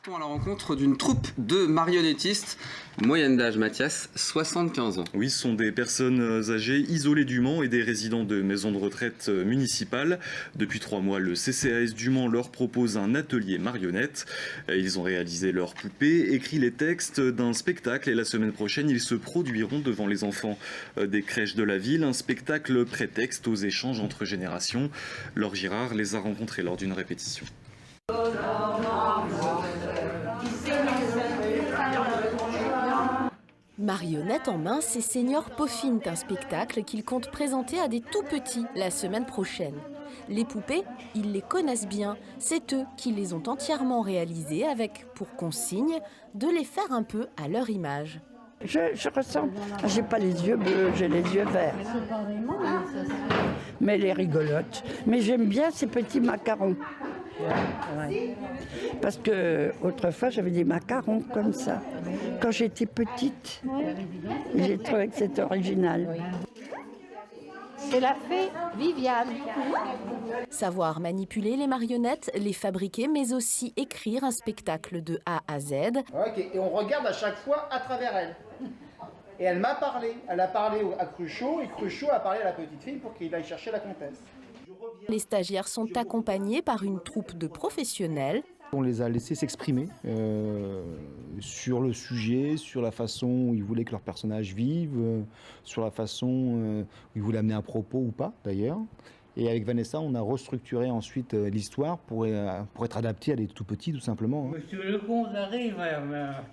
Partons à la rencontre d'une troupe de marionnettistes. Moyenne d'âge, Mathias, 75 ans. Oui, ce sont des personnes âgées isolées du Mans et des résidents de maisons de retraite municipales. Depuis 3 mois, le CCAS du Mans leur propose un atelier marionnette. Ils ont réalisé leurs poupées, écrit les textes d'un spectacle et la semaine prochaine, ils se produiront devant les enfants des crèches de la ville. Un spectacle prétexte aux échanges entre générations. Laure Girard les a rencontrés lors d'une répétition. Marionnette en main, ces seniors peaufinent un spectacle qu'ils comptent présenter à des tout-petits la semaine prochaine. Les poupées, ils les connaissent bien. C'est eux qui les ont entièrement réalisées avec, pour consigne, de les faire un peu à leur image. Je ressens, j'ai pas les yeux bleus, j'ai les yeux verts. Mais elle est rigolote. Mais j'aime bien ces petits macarons. Ouais. Parce que autrefois j'avais des macarons comme ça. Quand j'étais petite, j'ai trouvé que c'était original. C'est la fée Viviane. Savoir manipuler les marionnettes, les fabriquer, mais aussi écrire un spectacle de A à Z. Ok, et on regarde à chaque fois à travers elle. Et elle m'a parlé. Elle a parlé à Cruchot et Cruchot a parlé à la petite fille pour qu'il aille chercher la comtesse. Les stagiaires sont accompagnés par une troupe de professionnels. On les a laissés s'exprimer sur le sujet, sur la façon où ils voulaient que leurs personnages vivent, sur la façon où ils voulaient amener un propos ou pas d'ailleurs. Et avec Vanessa, on a restructuré ensuite l'histoire pour être adapté à des tout petits tout simplement. Monsieur Lecomte arrive à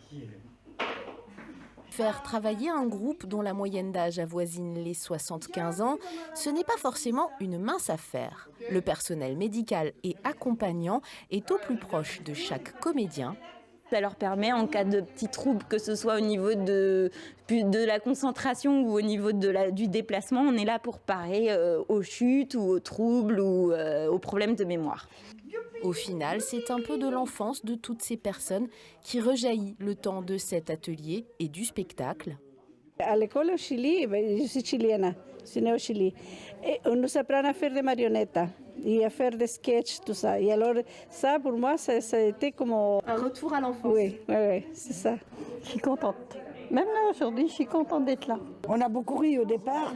Faire travailler un groupe dont la moyenne d'âge avoisine les 75 ans, ce n'est pas forcément une mince affaire. Le personnel médical et accompagnant est au plus proche de chaque comédien. Ça leur permet, en cas de petits troubles, que ce soit au niveau de la concentration ou au niveau du déplacement, on est là pour parer aux chutes ou aux troubles ou aux problèmes de mémoire. Au final, c'est un peu de l'enfance de toutes ces personnes qui rejaillit le temps de cet atelier et du spectacle. À l'école au Chili, je suis chilienne, je suis née au Chili, et on nous apprend à faire des marionnettes et à faire des sketchs, tout ça. Et alors, ça, pour moi, ça a été comme Un retour à l'enfance. Oui, c'est ça. Je suis contente. Même là, aujourd'hui, je suis contente d'être là. On a beaucoup ri au départ.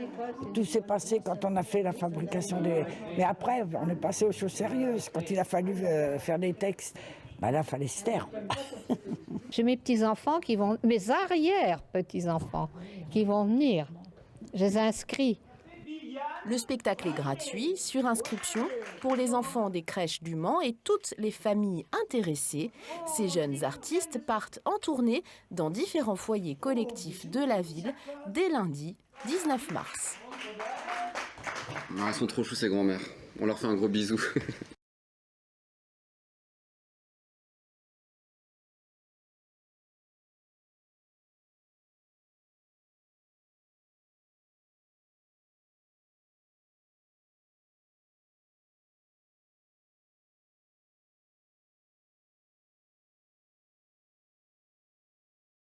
Tout s'est passé quand on a fait la fabrication des... Mais après, on est passé aux choses sérieuses. Quand il a fallu faire des textes, là, il fallait se taire. J'ai mes petits-enfants qui vont... Mes arrière-petits-enfants qui vont venir. Je les inscris. Le spectacle est gratuit, sur inscription, pour les enfants des crèches du Mans et toutes les familles intéressées. Ces jeunes artistes partent en tournée dans différents foyers collectifs de la ville dès lundi 19 mars. Ils sont trop choux ces grands-mères. On leur fait un gros bisou.